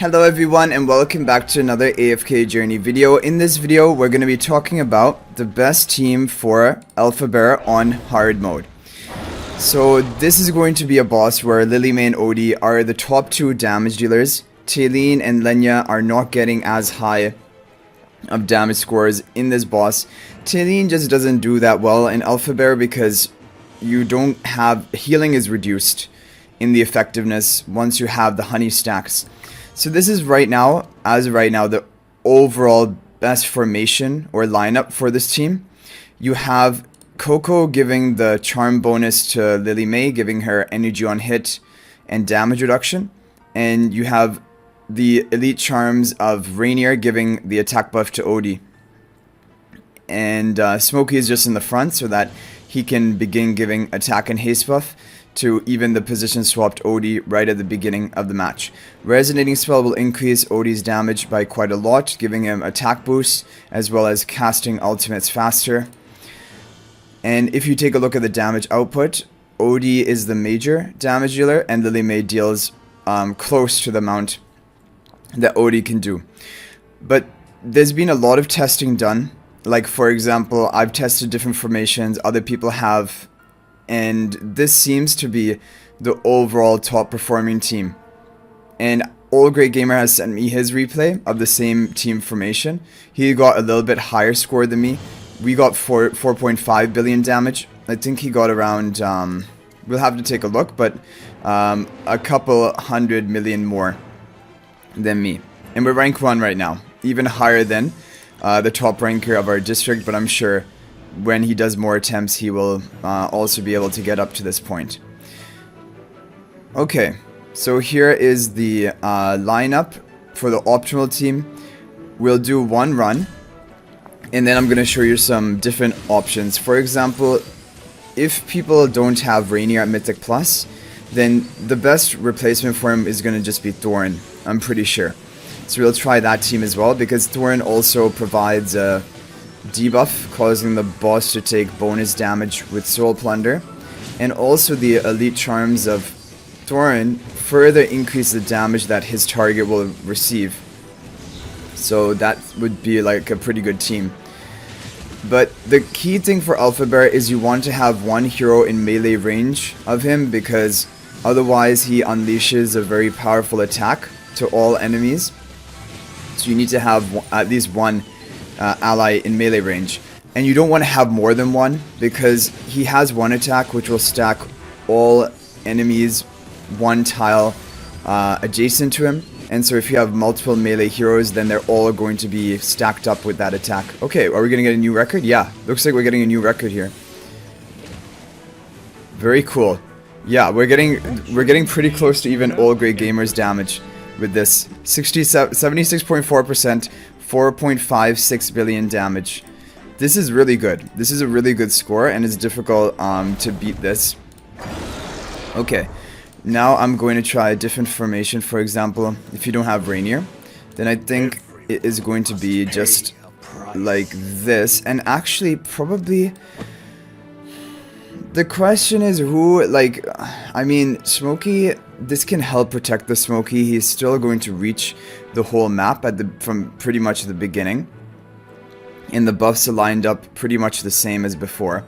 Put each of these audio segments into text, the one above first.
Hello everyone and welcome back to another AFK journey video. In this video we're going to be talking about the best team for Alpha Bear on hard mode. So this is going to be a boss where Lilymay and Odie are the top two damage dealers. Taylene and Lenya are not getting as high of damage scores in this boss. Taylene just doesn't do that well in Alpha Bear because you don't have healing is reduced in the effectiveness once you have the honey stacks. So this is right now, the overall best formation or lineup for this team. You have Coco giving the charm bonus to Lilymay, giving her energy on hit and damage reduction. And you have the elite charms of Reinier giving the attack buff to Odie. And Smokey is just in the front so that he can begin giving attack and haste buff to even the position swapped Odie right at the beginning of the match. Resonating spell will increase Odie's damage by quite a lot, giving him attack boost as well as casting ultimates faster. And if you take a look at the damage output, Odie is the major damage dealer and Lilymay deals close to the amount that Odie can do. But there's been a lot of testing done. Like for example, I've tested different formations, other people have, and this seems to be the overall top performing team. And All Great Gamer has sent me his replay of the same team formation. He got a little bit higher score than me. We got 4.5 billion damage. I think he got around, we'll have to take a look, but a couple 100 million more than me. And we're rank 1 right now, even higher than the top ranker of our district, but I'm sure when he does more attempts, he will also be able to get up to this point. Okay, so here is the lineup for the optimal team. We'll do one run, and then I'm going to show you some different options. For example, if people don't have Reinier at Mythic Plus, then the best replacement for him is going to just be Thoran, I'm pretty sure. So we'll try that team as well, because Thoran also provides a debuff, causing the boss to take bonus damage with Soul Plunder. And also the elite charms of Thoran further increase the damage that his target will receive. So that would be like a pretty good team. But the key thing for Alpha Bear is you want to have one hero in melee range of him, because otherwise he unleashes a very powerful attack to all enemies. So you need to have at least one ally in melee range, and you don't want to have more than one, because he has one attack which will stack all enemies one tile adjacent to him, and so if you have multiple melee heroes, then they're all going to be stacked up with that attack. Okay, are we gonna get a new record? Yeah, looks like we're getting a new record here. Very cool. Yeah, we're getting pretty close to even All Great Gamer's damage with this. 76.4%. 4.56 billion damage. This is really good. This is a really good score, and it's difficult to beat this. Okay, now I'm going to try a different formation. For example, if you don't have Reinier, then I think it is going to be just like this. And actually, probably the question is who, like, I mean, Smokey, this can help protect the Smokey. He's still going to reach the whole map from pretty much the beginning. And the buffs are lined up pretty much the same as before.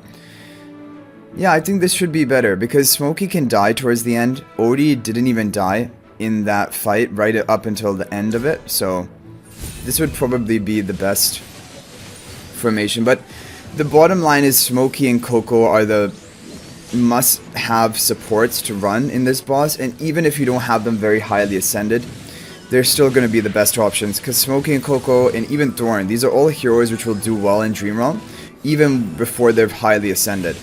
Yeah, I think this should be better, because Smokey can die towards the end. Odie didn't even die in that fight right up until the end of it. So this would probably be the best formation. But the bottom line is Smokey and Coco are the must-have supports to run in this boss, and even if you don't have them very highly ascended, they're still going to be the best options, because Smokey and Coco and even Thoran, these are all heroes which will do well in Dream Realm even before they're highly ascended.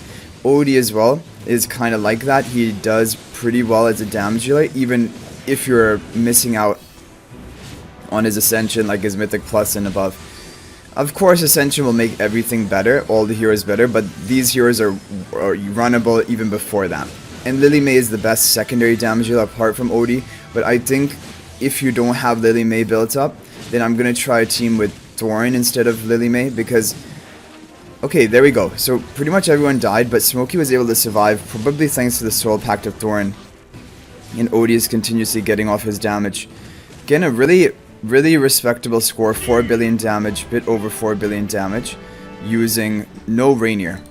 Odie as well is kind of like that. He does pretty well as a damage dealer even if you're missing out on his ascension, like his Mythic Plus and above. Of course, Ascension will make everything better, all the heroes better, but these heroes are runnable even before that. And Lilymay is the best secondary damage dealer apart from Odie, but I think if you don't have Lilymay built up, then I'm going to try a team with Thoran instead of Lilymay, because... Okay, there we go. So pretty much everyone died, but Smokey was able to survive, probably thanks to the Soul Pact of Thoran. And Odie is continuously getting off his damage. Again, a really respectable score, 4 billion damage, bit over 4 billion damage, using no Reinier.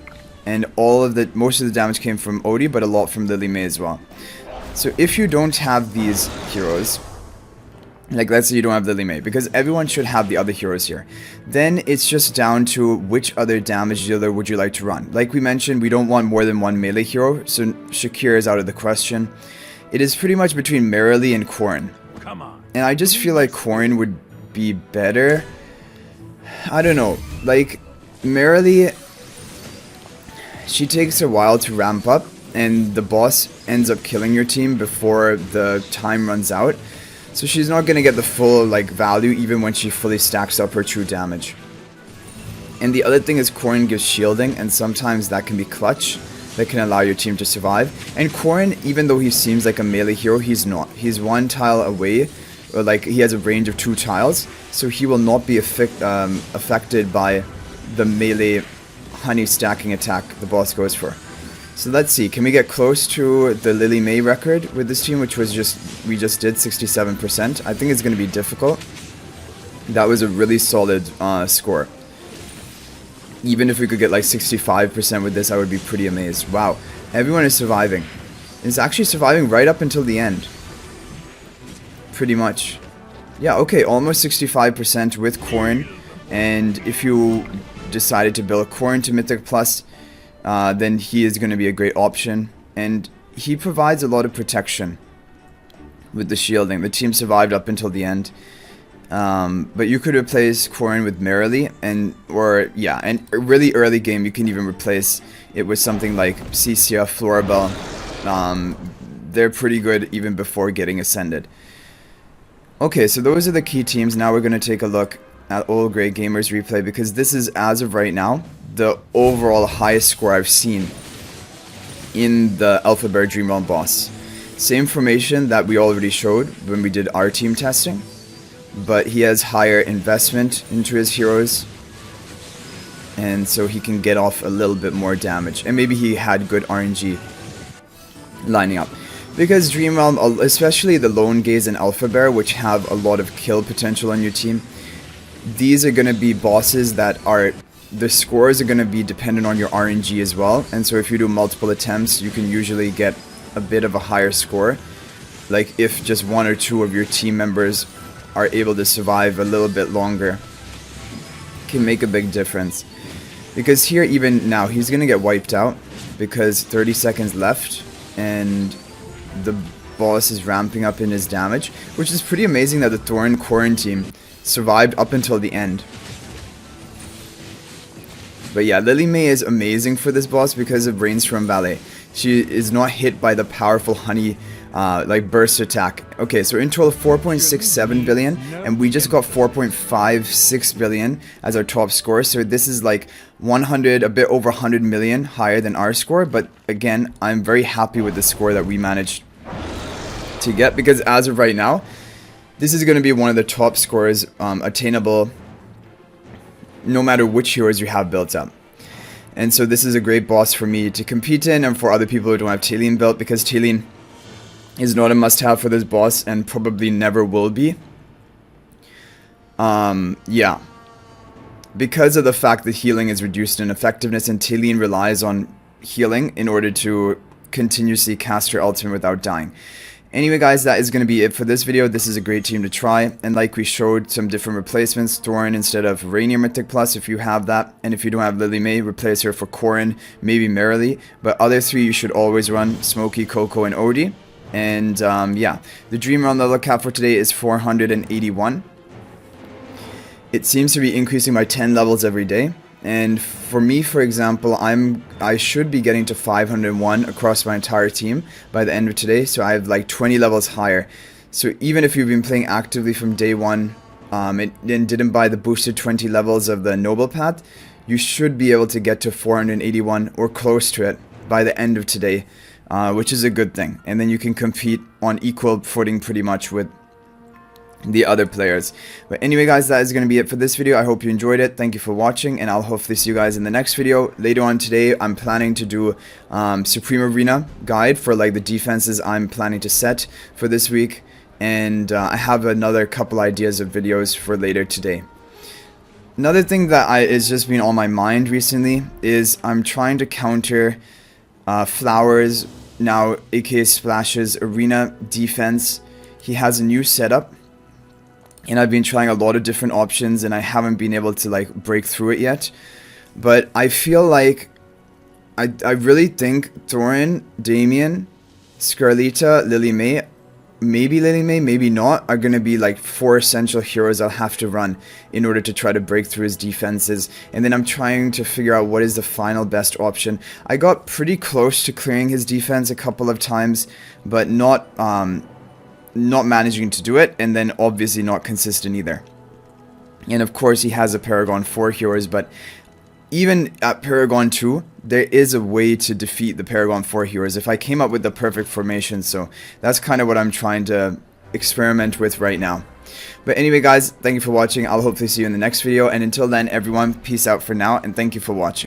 And most of the damage came from Odie, but a lot from Lily May as well. So if you don't have these heroes, like let's say you don't have Lily May, because everyone should have the other heroes here, then it's just down to which other damage dealer would you like to run. Like we mentioned, we don't want more than one melee hero, so Shakir is out of the question. It is pretty much between Merrily and Korin. And I just feel like Korin would be better. I don't know, like Merrily, she takes a while to ramp up, and the boss ends up killing your team before the time runs out. So she's not going to get the full like value even when she fully stacks up her true damage. And the other thing is Korin gives shielding, and sometimes that can be clutch. That can allow your team to survive. And Korin, even though he seems like a melee hero, he's not. He's one tile away, or like he has a range of 2 tiles, so he will not be affected by the melee honey stacking attack the boss goes for. So let's see, can we get close to the Lily May record with this team, which was we just did 67%. I think it's going to be difficult. That was a really solid score. Even if we could get like 65% with this, I would be pretty amazed. Wow, everyone is surviving. It's actually surviving right up until the end. Pretty much. Yeah, okay, almost 65% with Korin. And if you decided to build Korin to Mythic Plus, then he is going to be a great option. And he provides a lot of protection with the shielding. The team survived up until the end. But you could replace Korin with Merrily, and a really early game you can even replace it with something like Ccia, Florabelle. They're pretty good even before getting ascended. Okay, so those are the key teams. Now we're going to take a look at Old Grey Gamers replay, because this is, as of right now, the overall highest score I've seen in the Alpha Bear Dream Realm boss. Same formation that we already showed when we did our team testing, but he has higher investment into his heroes, and so he can get off a little bit more damage, and maybe he had good RNG lining up. Because Dream Realm, especially the Lone Gaze and Alpha Bear, which have a lot of kill potential on your team, these are going to be bosses that the scores are going to be dependent on your RNG as well. And so if you do multiple attempts, you can usually get a bit of a higher score. Like if just 1 or 2 of your team members are able to survive a little bit longer, can make a big difference. Because here, even now, he's going to get wiped out because 30 seconds left, and the boss is ramping up in his damage, which is pretty amazing that the Thoran Korin team survived up until the end. But yeah, Lily May is amazing for this boss because of Rainstorm Ballet. She is not hit by the powerful honey like burst attack. Okay, so in total 4.67 billion, and we just got 4.56 billion as our top score. So this is like 100, a bit over 100 million higher than our score. But again, I'm very happy with the score that we managed to get, because as of right now, this is going to be one of the top scores attainable no matter which heroes you have built up. And so this is a great boss for me to compete in, and for other people who don't have Talene built, because Talene is not a must-have for this boss and probably never will be. Yeah. Because of the fact that healing is reduced in effectiveness, and Talene relies on healing in order to continuously cast her ultimate without dying. Anyway guys, that is going to be it for this video. This is a great team to try, and like we showed some different replacements, Thoran instead of Reinier Mythic Plus if you have that, and if you don't have Lily May, replace her for Korin, maybe Merrily, but other 3 you should always run, Smokey, Coco, and Odie. And yeah, the Dream Realm level cap for today is 481. It seems to be increasing by 10 levels every day. And for me, for example, I should be getting to 501 across my entire team by the end of today. So I have like 20 levels higher. So even if you've been playing actively from day 1 and didn't buy the boosted 20 levels of the Noble Path, you should be able to get to 481 or close to it by the end of today, which is a good thing. And then you can compete on equal footing pretty much with the other players. But anyway guys, that is going to be it for this video. I hope you enjoyed it. Thank you for watching, and I'll hopefully see you guys in the next video. Later on today, I'm planning to do Supreme Arena guide for like the defenses I'm planning to set for this week, and I have another couple ideas of videos for later today. Another thing that is just been on my mind recently is I'm trying to counter Flowers, now aka Splash's arena defense. He has a new setup, and I've been trying a lot of different options, and I haven't been able to like break through it yet. But I feel like I really think Thoran, Damien, Scarlita, Lily May, maybe not, are gonna be like 4 essential heroes I'll have to run in order to try to break through his defenses. And then I'm trying to figure out what is the final best option. I got pretty close to clearing his defense a couple of times, but not managing to do it, and then obviously not consistent either. And of course he has a Paragon 4 heroes, but even at Paragon 2, there is a way to defeat the Paragon 4 heroes if I came up with the perfect formation. So that's kind of what I'm trying to experiment with right now. But anyway guys, thank you for watching. I'll hopefully see you in the next video, and until then everyone, peace out for now, and thank you for watching.